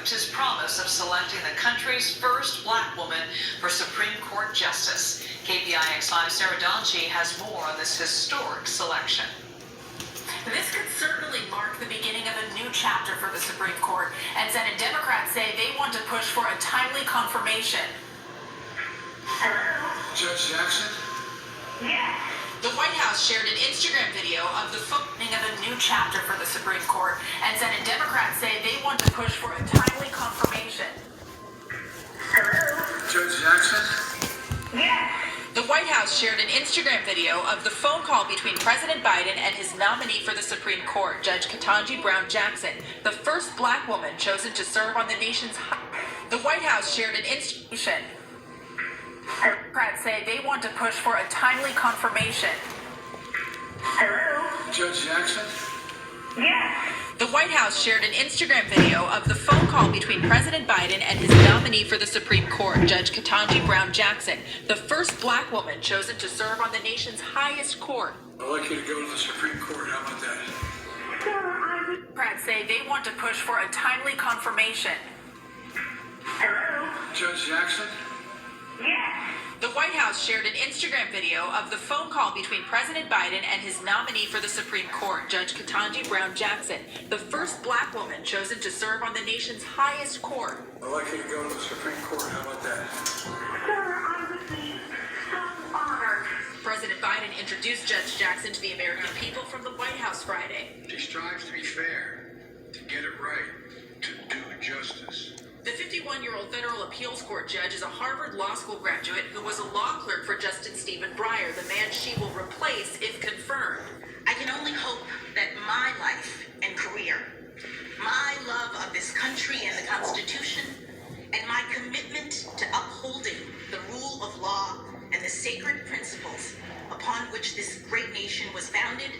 kept his promise of selecting the country's first black woman for Supreme Court Justice. KPIX5's Sarah Donchi has more on this historic selection. This could certainly mark the beginning of a new chapter for the Supreme Court, and Senate Democrats say they want to push for a timely confirmation. Hello? Judge Jackson? Yes. The White House shared an Instagram video of the opening of a new chapter for the Supreme Court, and Senate Democrats say they want to push for a timely confirmation. Hello? Judge Jackson? Yes. The White House shared an Instagram video of the phone call between President Biden and his nominee for the Supreme Court, Judge Ketanji Brown Jackson, the first black woman chosen to serve on the nation's The White House shared an Instagram. Democrats say they want to push for a timely confirmation. Hello? Judge Jackson? Yes. The White House shared an Instagram video of the phone call between President Biden and his nominee for the Supreme Court, Judge Ketanji Brown Jackson, the first black woman chosen to serve on the nation's highest court. I'd like you to go to the Supreme Court. How about that? Democrats say they want to push for a timely confirmation. Hello? Judge Jackson? Yes. The White House shared an Instagram video of the phone call between President Biden and his nominee for the Supreme Court, Judge Ketanji Brown Jackson, the first black woman chosen to serve on the nation's highest court. I'd like you to go to the Supreme Court. How about that? Sir, I would be so honored. President Biden introduced Judge Jackson to the American people from the White House Friday. She strives to be fair, to get it right, to do justice. The 51-year-old federal appeals court judge is a Harvard Law School graduate who was a law clerk for Justice Stephen Breyer, the man she will replace if confirmed. I can only hope that my life and career, my love of this country and the Constitution, and my commitment to upholding the rule of law and the sacred principles upon which this great nation was founded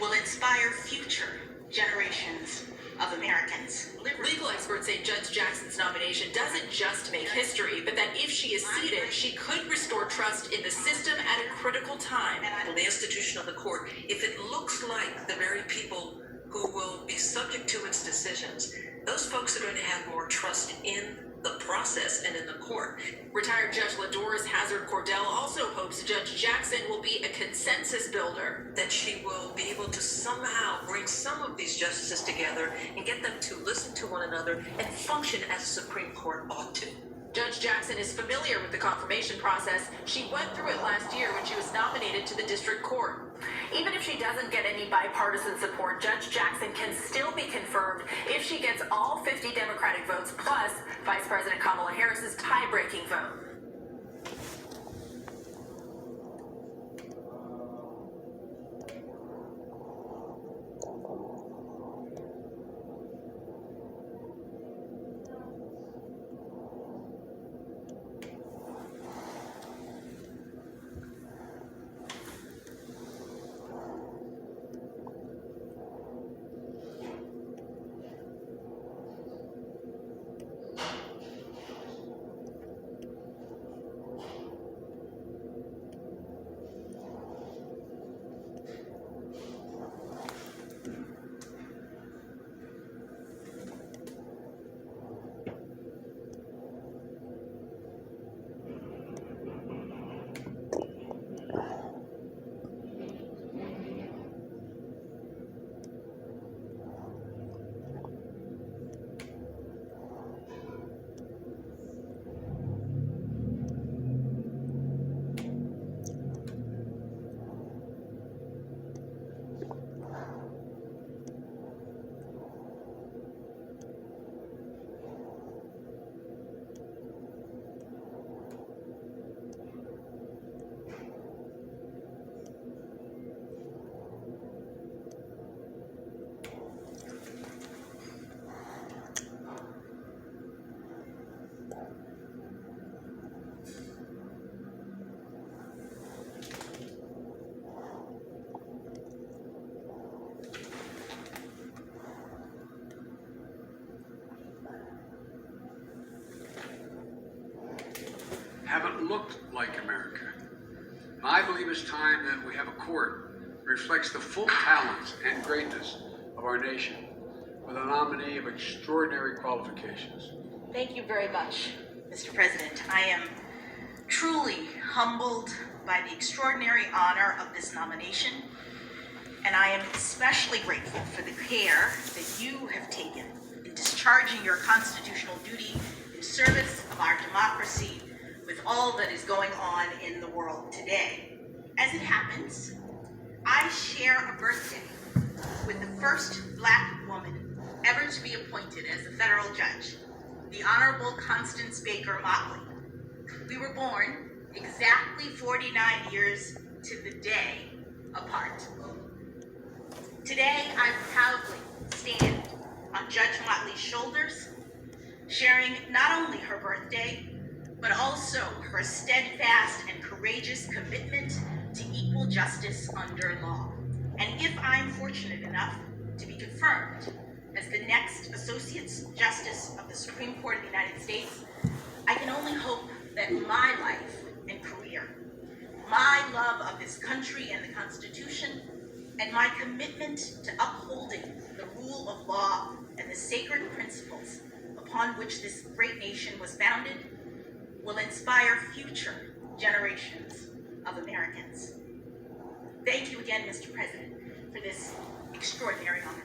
will inspire future generations of Americans. Legal experts say Judge Jackson's nomination doesn't just make history, but that if she is seated, she could restore trust in the system at a critical time. The institution of the court, if it looks like the very people who will be subject to its decisions, those folks are going to have more trust in the process and in the court. Retired Judge LaDoris Hazard Cordell also hopes Judge Jackson will be a consensus builder. That she will be able to somehow bring some of these justices together and get them to listen to one another and function as the Supreme Court ought to. Judge Jackson is familiar with the confirmation process. She went through it last year when she was nominated to the district court. Even if she doesn't get any bipartisan support, Judge Jackson can still be confirmed if she gets all 50 Democratic votes plus Vice President Kamala Harris's tie-breaking vote. Haven't looked like America. I believe it's time that we have a court that reflects the full talents and greatness of our nation. with a nominee of extraordinary qualifications. Thank you very much, Mr. President. I am truly humbled by the extraordinary honor of this nomination, and I am especially grateful for the care that you have taken in discharging your constitutional duty in service of our democracy with all that is going on in the world today. As it happens, I share a birthday with the first Black woman ever to be appointed as a federal judge, the Honorable Constance Baker Motley. We were born exactly 49 years to the day apart. Today, I proudly stand on Judge Motley's shoulders, sharing not only her birthday, but also her steadfast and courageous commitment to equal justice under law. And if I'm fortunate enough to be confirmed as the next Associate Justice of the Supreme Court of the United States, I can only hope that my life and career, my love of this country and the Constitution, and my commitment to upholding the rule of law and the sacred principles upon which this great nation was founded will inspire future generations of Americans. Thank you again, Mr. President, for this extraordinary honor.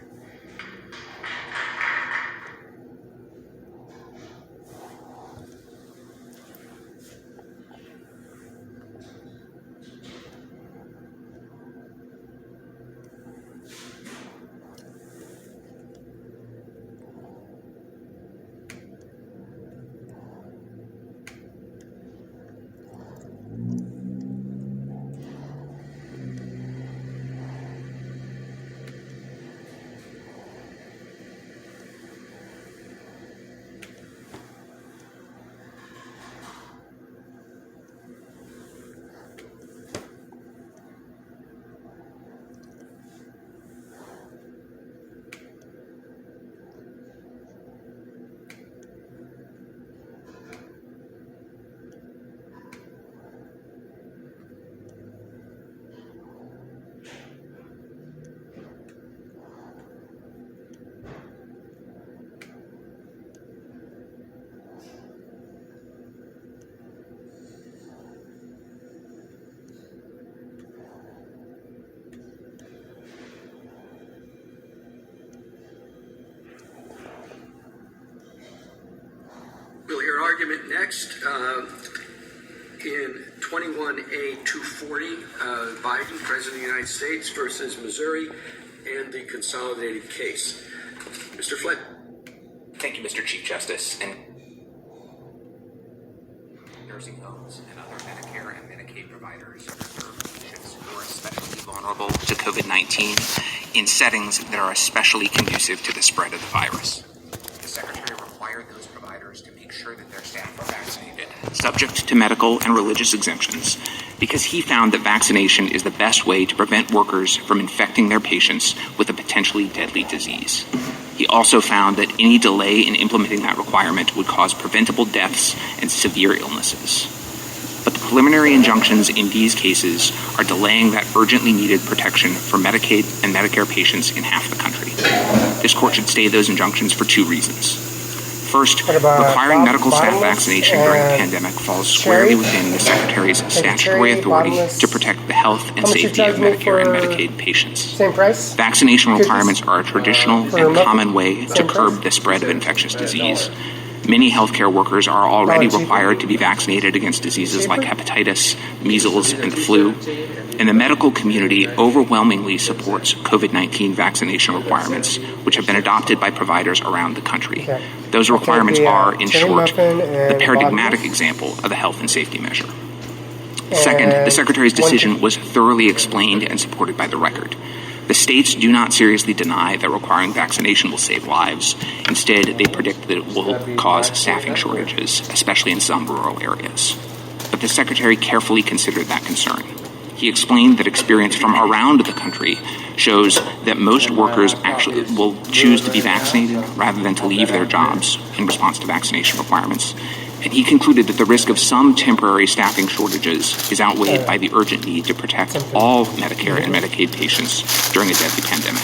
We'll hear argument next in 21A240, Biden, President of the United States versus Missouri, and the consolidated case. Mr. Flynn. Thank you, Mr. Chief Justice. And nursing homes and other Medicare and Medicaid providers serve patients who are especially vulnerable to COVID-19 in settings that are especially conducive to the spread of the virus. The Secretary required those providers to make sure that their staff are vaccinated, subject to medical and religious exemptions, because he found that vaccination is the best way to prevent workers from infecting their patients with a potentially deadly disease. He also found that any delay in implementing that requirement would cause preventable deaths and severe illnesses. But the preliminary injunctions in these cases are delaying that urgently needed protection for Medicaid and Medicare patients in half the country. This court should stay those injunctions for two reasons. First, requiring medical staff vaccination during the pandemic falls squarely within the Secretary's statutory authority to protect the health and safety of Medicare and Medicaid patients. Vaccination requirements are a traditional and common way to curb the spread of infectious disease. Many healthcare workers are already required to be vaccinated against diseases like hepatitis, measles, and the flu. And the medical community overwhelmingly supports COVID-19 vaccination requirements, which have been adopted by providers around the country. Those requirements are, in short, the paradigmatic example of a health and safety measure. Second, the Secretary's decision was thoroughly explained and supported by the record. The states do not seriously deny that requiring vaccination will save lives. Instead, they predict that it will cause staffing shortages, especially in some rural areas. But the Secretary carefully considered that concern. He explained that experience from around the country shows that most workers actually will choose to be vaccinated rather than to leave their jobs in response to vaccination requirements. And he concluded that the risk of some temporary staffing shortages is outweighed by the urgent need to protect all Medicare and Medicaid patients during a deadly pandemic.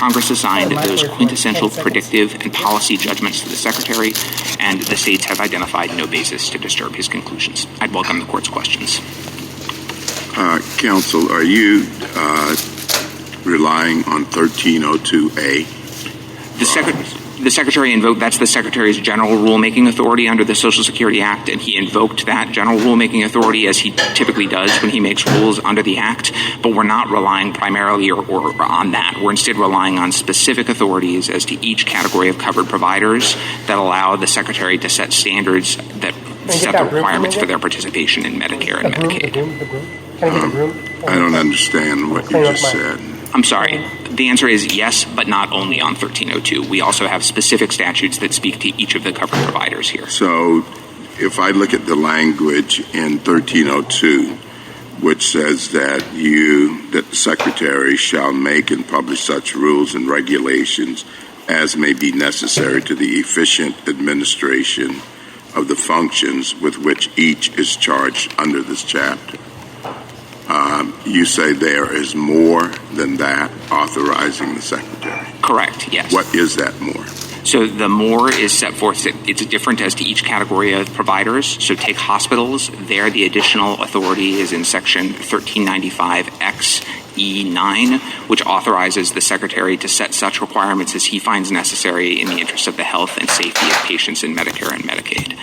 Congress assigned those quintessential predictive and policy judgments to the Secretary, and the states have identified no basis to disturb his conclusions. I'd welcome the Court's questions. Counsel, are you relying on 1302A? The Secretary invoked, that's the Secretary's general rulemaking authority under the Social Security Act, and he invoked that general rulemaking authority as he typically does when he makes rules under the Act, but we're not relying primarily or on that. We're instead relying on specific authorities as to each category of covered providers that allow the Secretary to set standards that set the requirements for their participation in Medicare and Medicaid. I don't understand what you just said. I'm sorry. The answer is yes, but not only on 1302. We also have specific statutes that speak to each of the covered providers here. So if I look at the language in 1302, which says that the Secretary shall make and publish such rules and regulations as may be necessary to the efficient administration of the functions with which each is charged under this chapter. You say there is more than that authorizing the Secretary. Correct, yes. What is that more? So the more is set forth. It's different as to each category of providers. So take hospitals. There, the additional authority is in Section 1395X E9, which authorizes the Secretary to set such requirements as he finds necessary in the interest of the health and safety of patients in Medicare and Medicaid.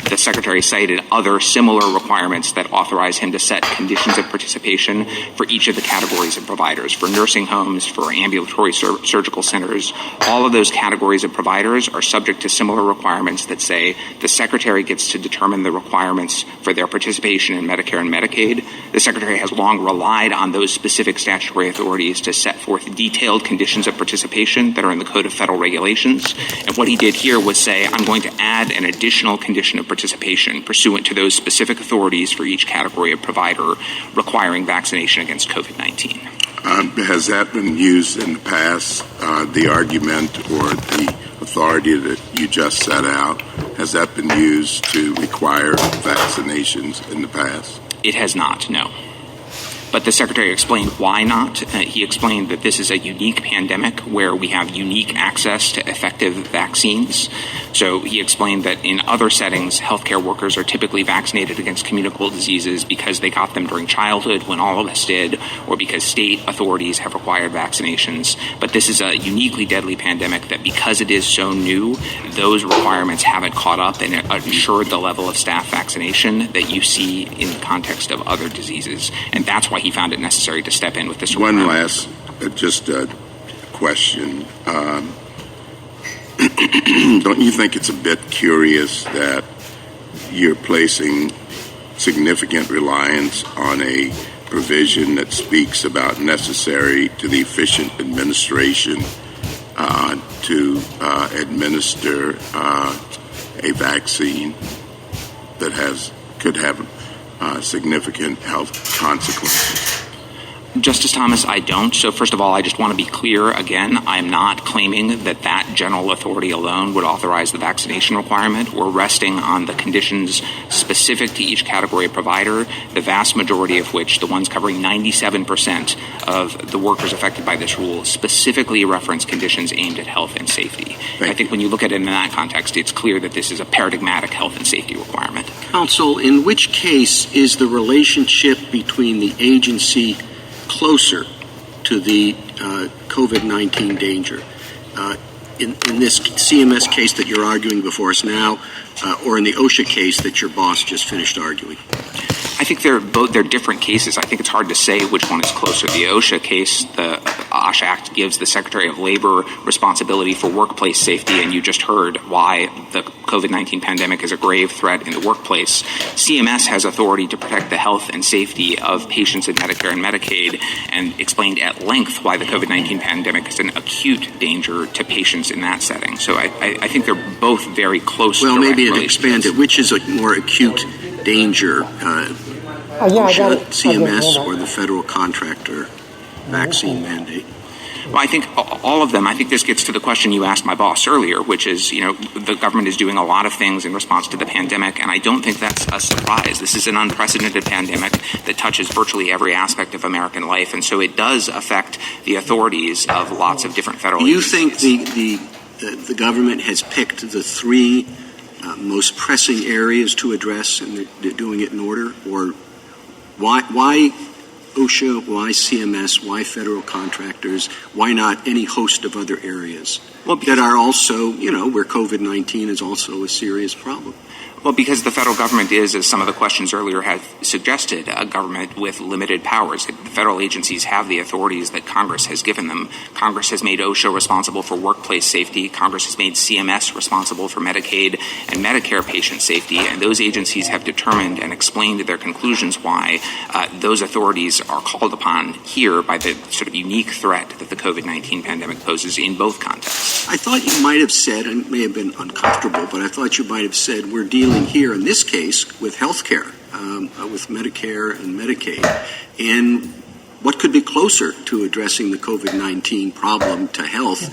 The Secretary cited other similar requirements that authorize him to set conditions of participation for each of the categories of providers, for nursing homes, for ambulatory surgical centers. All of those categories of providers are subject to similar requirements that say the Secretary gets to determine the requirements for their participation in Medicare and Medicaid. The Secretary has long relied on those specific statutory authorities to set forth detailed conditions of participation that are in the Code of Federal Regulations. And what he did here was say, I'm going to add an additional condition of participation pursuant to those specific authorities for each category of provider requiring vaccination against COVID-19. Has that been used in the past, the argument or the authority that you just set out? Has that been used to require vaccinations in the past? It has not, no. But the Secretary explained why not. He explained that this is a unique pandemic where we have unique access to effective vaccines. So he explained that in other settings, healthcare workers are typically vaccinated against communicable diseases because they got them during childhood when all of us did, or because state authorities have required vaccinations. But this is a uniquely deadly pandemic that because it is so new, those requirements haven't caught up and ensured the level of staff vaccination that you see in the context of other diseases. And that's why he found it necessary to step in with this requirement. One last, just a question. Don't you think it's a bit curious that you're placing significant reliance on a provision that speaks about necessary to the efficient administration to administer a vaccine that could have significant health consequences? Justice Thomas, I don't. So first of all, I just want to be clear again, I'm not claiming that that general authority alone would authorize the vaccination requirement. We're resting on the conditions specific to each category of provider, the vast majority of which, the ones covering 97% of the workers affected by this rule, specifically reference conditions aimed at health and safety. I think when you look at it in that context, it's clear that this is a paradigmatic health and safety requirement. Counsel, in which case is the relationship between the agency closer to the COVID-19 danger? In this CMS case that you're arguing before us now, or in the OSHA case that your boss just finished arguing? I think they're different cases. I think it's hard to say which one is closer. The OSHA case, the OSHA Act gives the Secretary of Labor responsibility for workplace safety, and you just heard why the COVID-19 pandemic is a grave threat in the workplace. CMS has authority to protect the health and safety of patients in Medicare and Medicaid, and explained at length why the COVID-19 pandemic is an acute danger to patients in that setting. So I think they're both very close. Well, maybe it expanded. Which is a more acute danger? OSHA, CMS, or the federal contractor vaccine mandate? Well, I think all of them. I think this gets to the question you asked my boss earlier, which is, the government is doing a lot of things in response to the pandemic, and I don't think that's a surprise. This is an unprecedented pandemic that touches virtually every aspect of American life, and so it does affect the authorities of lots of different federal agencies. You think the government has picked the three most pressing areas to address, and they're doing it in order? Or why OSHA, why CMS, why federal contractors, why not any host of other areas that are also, where COVID-19 is also a serious problem? Well, because the federal government is, as some of the questions earlier had suggested, a government with limited powers. The federal agencies have the authorities that Congress has given them. Congress has made OSHA responsible for workplace safety. Congress has made CMS responsible for Medicaid and Medicare patient safety. And those agencies have determined and explained their conclusions why those authorities are called upon here by the sort of unique threat that the COVID-19 pandemic poses in both contexts. I thought you might have said, and it may have been uncomfortable, but I thought you might have said we're dealing here in this case with health care, with Medicare and Medicaid. And what could be closer to addressing the COVID-19 problem to health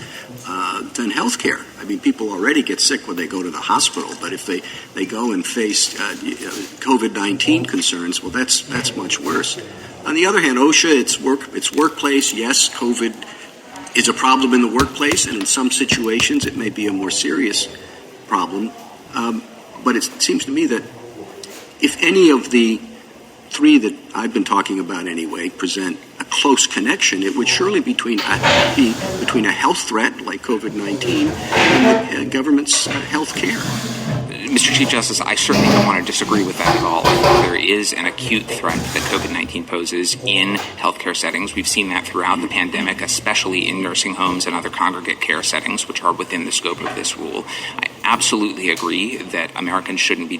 than health care? I mean, people already get sick when they go to the hospital, but if they go and face COVID-19 concerns, well, that's much worse. On the other hand, OSHA, it's workplace. Yes, COVID is a problem in the workplace, and in some situations it may be a more serious problem. But it seems to me that if any of the three that I've been talking about anyway present a close connection, it would surely be between a health threat like COVID-19 and the government's health care. Mr. Chief Justice, I certainly don't want to disagree with that at all. I think there is an acute threat that COVID-19 poses in healthcare settings. We've seen that throughout the pandemic, especially in nursing homes and other congregate care settings, which are within the scope of this rule. I absolutely agree that Americans shouldn't be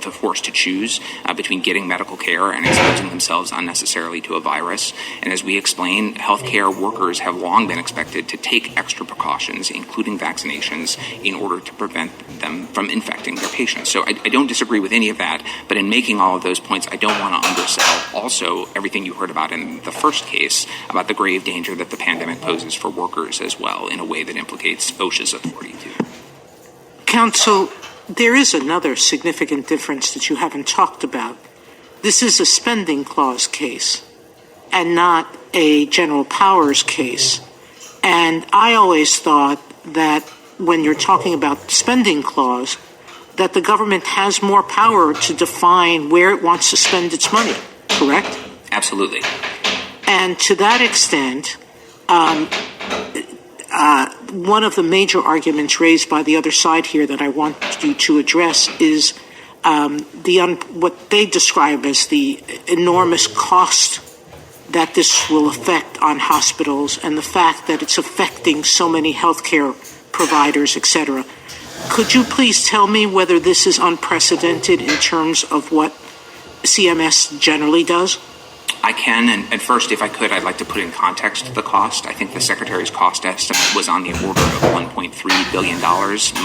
forced to choose between getting medical care and exposing themselves unnecessarily to a virus. And as we explain, healthcare workers have long been expected to take extra precautions, including vaccinations, in order to prevent them from infecting their patients. So I don't disagree with any of that, but in making all of those points, I don't want to undersell also everything you heard about in the first case about the grave danger that the pandemic poses for workers as well, in a way that implicates OSHA's authority too. Counsel, there is another significant difference that you haven't talked about. This is a spending clause case and not a general powers case. And I always thought that when you're talking about spending clause, that the government has more power to define where it wants to spend its money, correct? Absolutely. And to that extent, one of the major arguments raised by the other side here that I want you to address is what they describe as the enormous cost that this will affect on hospitals and the fact that it's affecting so many healthcare providers, etc. Could you please tell me whether this is unprecedented in terms of what CMS generally does? I can, and first, if I could, I'd like to put in context the cost. I think the Secretary's cost estimate was on the order of $1.3 billion,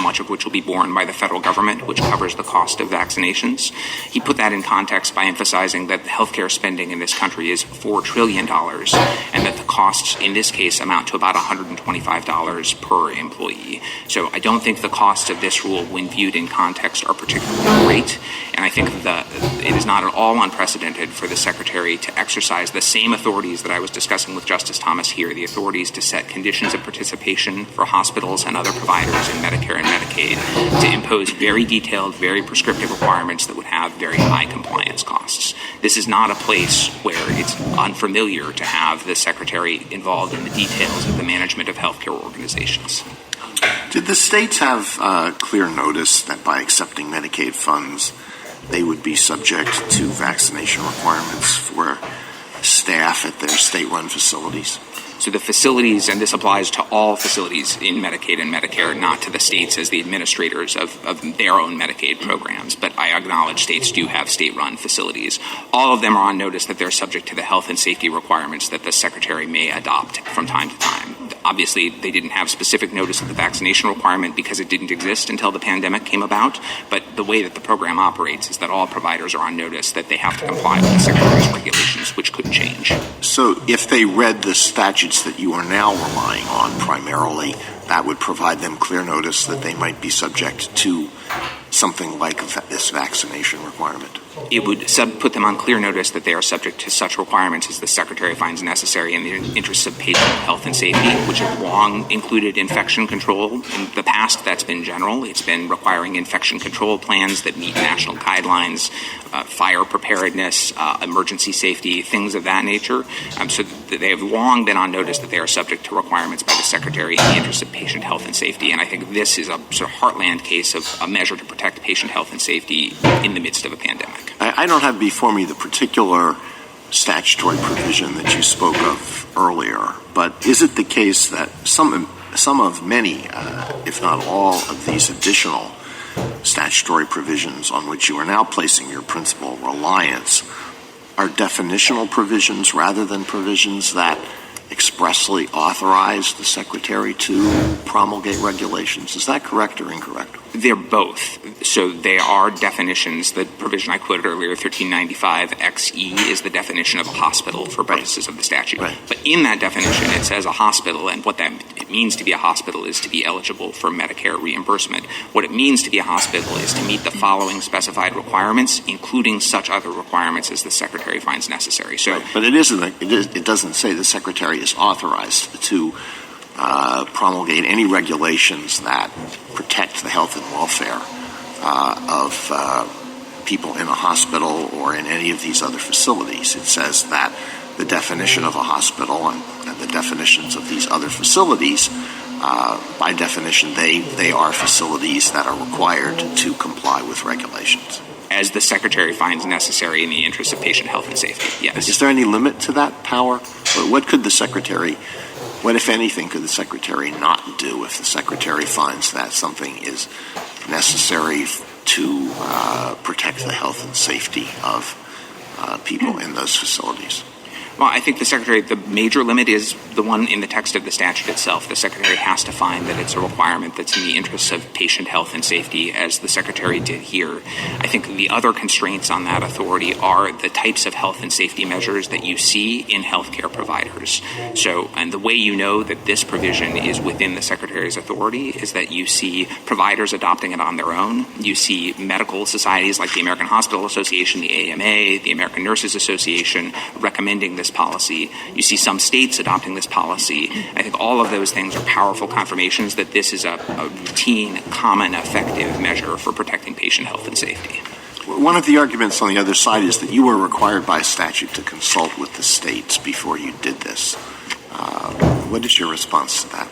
much of which will be borne by the federal government, which covers the cost of vaccinations. He put that in context by emphasizing that the healthcare spending in this country is $4 trillion, and that the costs in this case amount to about $125 per employee. So I don't think the costs of this rule, when viewed in context, are particularly great, and I think that it is not at all unprecedented for the Secretary to exercise the same authorities that I was discussing with Justice Thomas here, the authorities to set conditions of participation for hospitals and other providers in Medicare and Medicaid, to impose very detailed, very prescriptive requirements that would have very high compliance costs. This is not a place where it's unfamiliar to have the Secretary involved in the details of the management of healthcare organizations. Did the states have clear notice that by accepting Medicaid funds, they would be subject to vaccination requirements for staff at their state-run facilities? So the facilities, and this applies to all facilities in Medicaid and Medicare, not to the states as the administrators of their own Medicaid programs, but I acknowledge states do have state-run facilities. All of them are on notice that they're subject to the health and safety requirements that the Secretary may adopt from time to time. Obviously, they didn't have specific notice of the vaccination requirement because it didn't exist until the pandemic came about. But the way that the program operates is that all providers are on notice that they have to comply with the Secretary's regulations, which could change. So if they read the statutes that you are now relying on primarily, that would provide them clear notice that they might be subject to something like this vaccination requirement. It would put them on clear notice that they are subject to such requirements as the Secretary finds necessary in the interests of patient health and safety, which have long included infection control. In the past, that's been general. It's been requiring infection control plans that meet national guidelines, fire preparedness, emergency safety, things of that nature. So they have long been on notice that they are subject to requirements by the Secretary in the interest of patient health and safety. And I think this is a sort of heartland case of a measure to protect patient health and safety in the midst of a pandemic. I don't have before me the particular statutory provision that you spoke of earlier, but is it the case that some of many, if not all, of these additional statutory provisions on which you are now placing your principal reliance are definitional provisions rather than provisions that expressly authorize the Secretary to promulgate regulations? Is that correct or incorrect? They're both. So they are definitions. The provision I quoted earlier, 1395XE, is the definition of a hospital for purposes of the statute. Right. But in that definition, it says a hospital, and what it means to be a hospital is to be eligible for Medicare reimbursement. What it means to be a hospital is to meet the following specified requirements, including such other requirements as the Secretary finds necessary. So, right. But it doesn't say the Secretary is authorized to promulgate any regulations that protect the health and welfare of people in a hospital or in any of these other facilities. It says that the definition of a hospital and the definitions of these other facilities, by definition, they are facilities that are required to comply with regulations. As the Secretary finds necessary in the interest of patient health and safety, yes. Is there any limit to that power? Or what could the Secretary, what, if anything, could the Secretary not do if the Secretary finds that something is necessary to protect the health and safety of people in those facilities? Well, I think the major limit is the one in the text of the statute itself. The Secretary has to find that it's a requirement that's in the interests of patient health and safety, as the Secretary did here. I think the other constraints on that authority are the types of health and safety measures that you see in healthcare providers. So, and the way you know that this provision is within the Secretary's authority is that you see providers adopting it on their own. You see medical societies like the American Hospital Association, the AMA, the American Nurses Association recommending this policy. You see some states adopting this policy. I think all of those things are powerful confirmations that this is a routine, common, effective measure for protecting patient health and safety. One of the arguments on the other side is that you were required by statute to consult with the states before you did this. What is your response to that?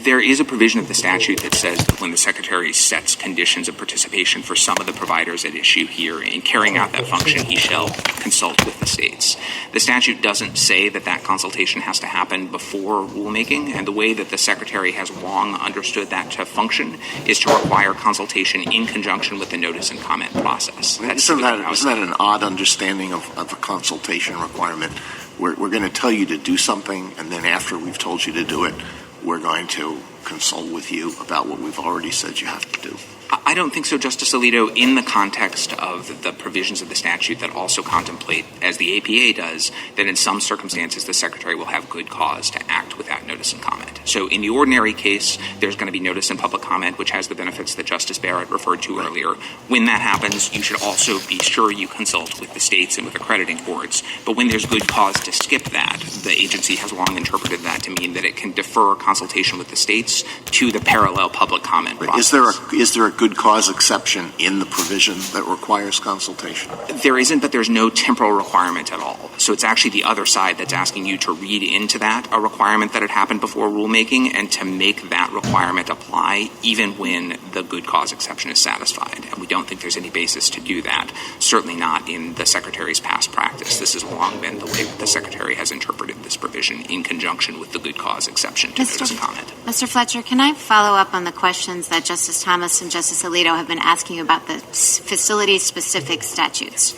There is a provision of the statute that says that when the Secretary sets conditions of participation for some of the providers at issue here in carrying out that function, he shall consult with the states. The statute doesn't say that that consultation has to happen before rulemaking, and the way that the Secretary has long understood that to function is to require consultation in conjunction with the notice and comment process. Isn't that an odd understanding of a consultation requirement? We're going to tell you to do something, and then after we've told you to do it, we're going to consult with you about what we've already said you have to do. I don't think so, Justice Alito, in the context of the provisions of the statute that also contemplate, as the APA does, that in some circumstances the Secretary will have good cause to act without notice and comment. So in the ordinary case, there's going to be notice and public comment, which has the benefits that Justice Barrett referred to earlier. When that happens, you should also be sure you consult with the states and with accrediting boards. But when there's good cause to skip that, the agency has long interpreted that to mean that it can defer consultation with the states to the parallel public comment process. Is there a good cause exception in the provision that requires consultation? There isn't, but there's no temporal requirement at all. So it's actually the other side that's asking you to read into that a requirement that had happened before rulemaking and to make that requirement apply even when the good cause exception is satisfied. And we don't think there's any basis to do that, certainly not in the Secretary's past practice. This has long been the way that the Secretary has interpreted this provision in conjunction with the good cause exception to notice and comment. Mr. Fletcher, can I follow up on the questions that Justice Thomas and Justice Alito have been asking about the facility-specific statutes?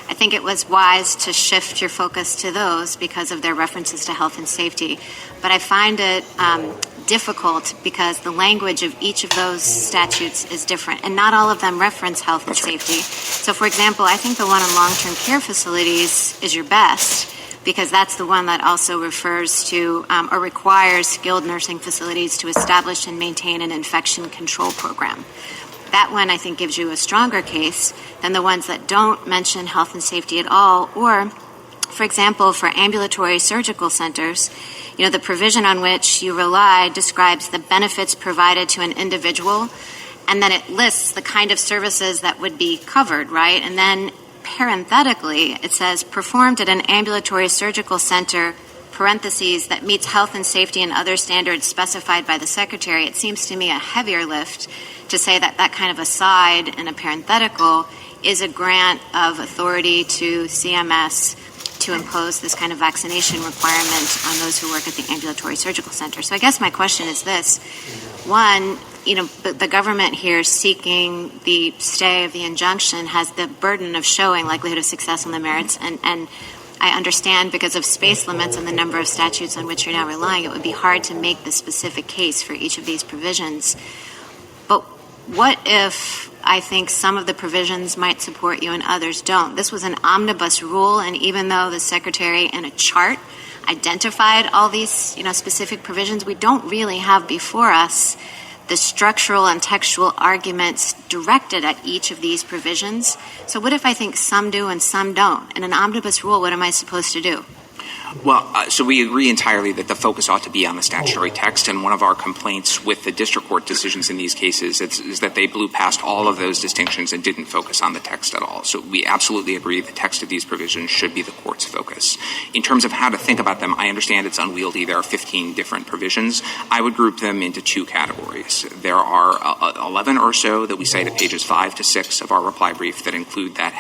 I think it was wise to shift your focus to those because of their references to health and safety. But I find it difficult because the language of each of those statutes is different, and not all of them reference health and safety. So, for example, I think the one on long-term care facilities is your best, because that's the one that also refers to or requires skilled nursing facilities to establish and maintain an infection control program. That one, I think, gives you a stronger case than the ones that don't mention health and safety at all. Or, for example, for ambulatory surgical centers, the provision on which you rely describes the benefits provided to an individual, and then it lists the kind of services that would be covered, right? And then parenthetically, it says, performed at an ambulatory surgical center, parentheses, that meets health and safety and other standards specified by the Secretary. It seems to me a heavier lift to say that that kind of aside in a parenthetical is a grant of authority to CMS to impose this kind of vaccination requirement on those who work at the ambulatory surgical center. So I guess my question is this. One, the government here seeking the stay of the injunction has the burden of showing likelihood of success on the merits, and I understand because of space limits and the number of statutes on which you're now relying, it would be hard to make the specific case for each of these provisions. But what if I think some of the provisions might support you and others don't? This was an omnibus rule, and even though the Secretary in a chart identified all these specific provisions, we don't really have before us the structural and textual arguments directed at each of these provisions. So what if I think some do and some don't? In an omnibus rule, what am I supposed to do? Well, so we agree entirely that the focus ought to be on the statutory text, and one of our complaints with the district court decisions in these cases is that they blew past all of those distinctions and didn't focus on the text at all. So we absolutely agree the text of these provisions should be the court's focus. In terms of how to think about them, I understand it's unwieldy. There are 15 different provisions. I would group them into two categories. There are 11 or so that we cite at pages 5 to 6 of our reply brief that include that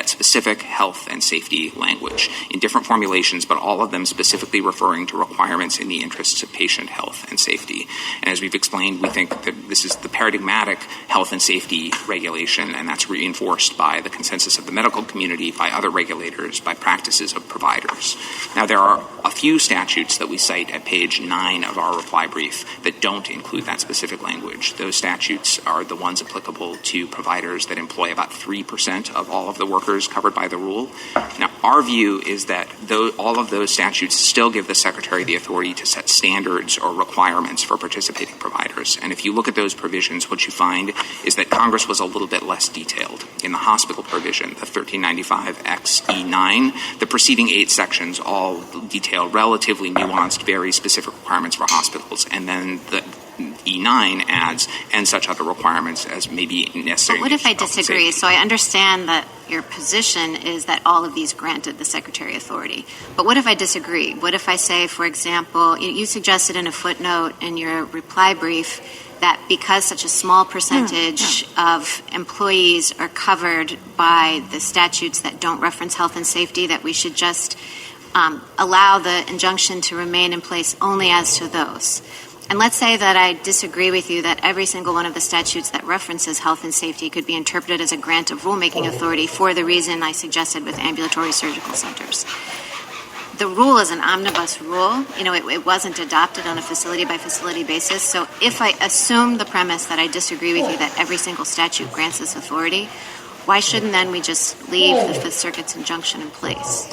specific health and safety language in different formulations, but all of them specifically referring to requirements in the interests of patient health and safety. And as we've explained, we think that this is the paradigmatic health and safety regulation, and that's reinforced by the consensus of the medical community, by other regulators, by practices of providers. Now, there are a few statutes that we cite at page 9 of our reply brief that don't include that specific language. Those statutes are the ones applicable to providers that employ about 3% of all of the workers covered by the rule. Now, our view is that all of those statutes still give the Secretary the authority to set standards or requirements for participating providers. And if you look at those provisions, what you find is that Congress was a little bit less detailed. In the hospital provision, the 1395X-E9, the preceding 8 sections all detail relatively nuanced, very specific requirements for hospitals. And then the E9 adds, and such other requirements as may be necessary. But what if I disagree? So I understand that your position is that all of these granted the Secretary authority. But what if I disagree? What if I say, for example, you suggested in a footnote in your reply brief that because such a small percentage of employees are covered by the statutes that don't reference health and safety, that we should just allow the injunction to remain in place only as to those. And let's say that I disagree with you that every single one of the statutes that references health and safety could be interpreted as a grant of rulemaking authority for the reason I suggested with ambulatory surgical centers. The rule is an omnibus rule. It wasn't adopted on a facility-by-facility basis. So if I assume the premise that I disagree with you that every single statute grants this authority, why shouldn't then we just leave the Fifth Circuit's injunction in place?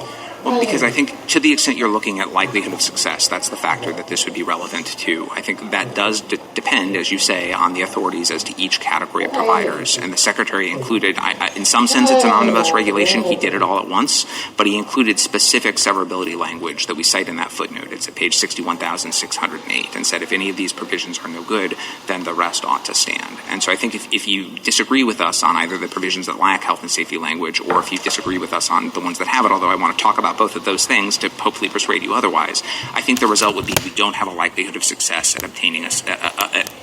Well, because I think to the extent you're looking at likelihood of success, that's the factor that this would be relevant to. I think that does depend, as you say, on the authorities as to each category of providers. And the Secretary included, in some sense, it's an omnibus regulation. He did it all at once, but he included specific severability language that we cite in that footnote. It's at page 61,608, and said if any of these provisions are no good, then the rest ought to stand. And so I think if you disagree with us on either the provisions that lack health and safety language, or if you disagree with us on the ones that have it, although I want to talk about both of those things to hopefully persuade you otherwise, I think the result would be we don't have a likelihood of success at obtaining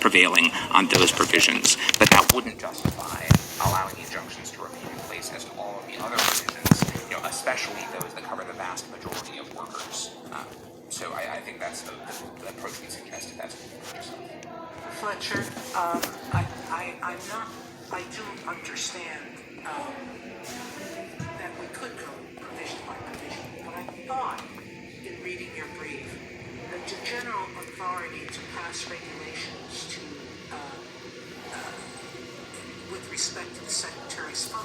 prevailing on those provisions. But that wouldn't justify allowing injunctions to remain in place as to all of the other provisions, especially those that cover the vast majority of workers. So I think that's the approach we suggested. That's Fletcher, I do understand that we could authority to pass regulations to, with respect to the Secretary's funds.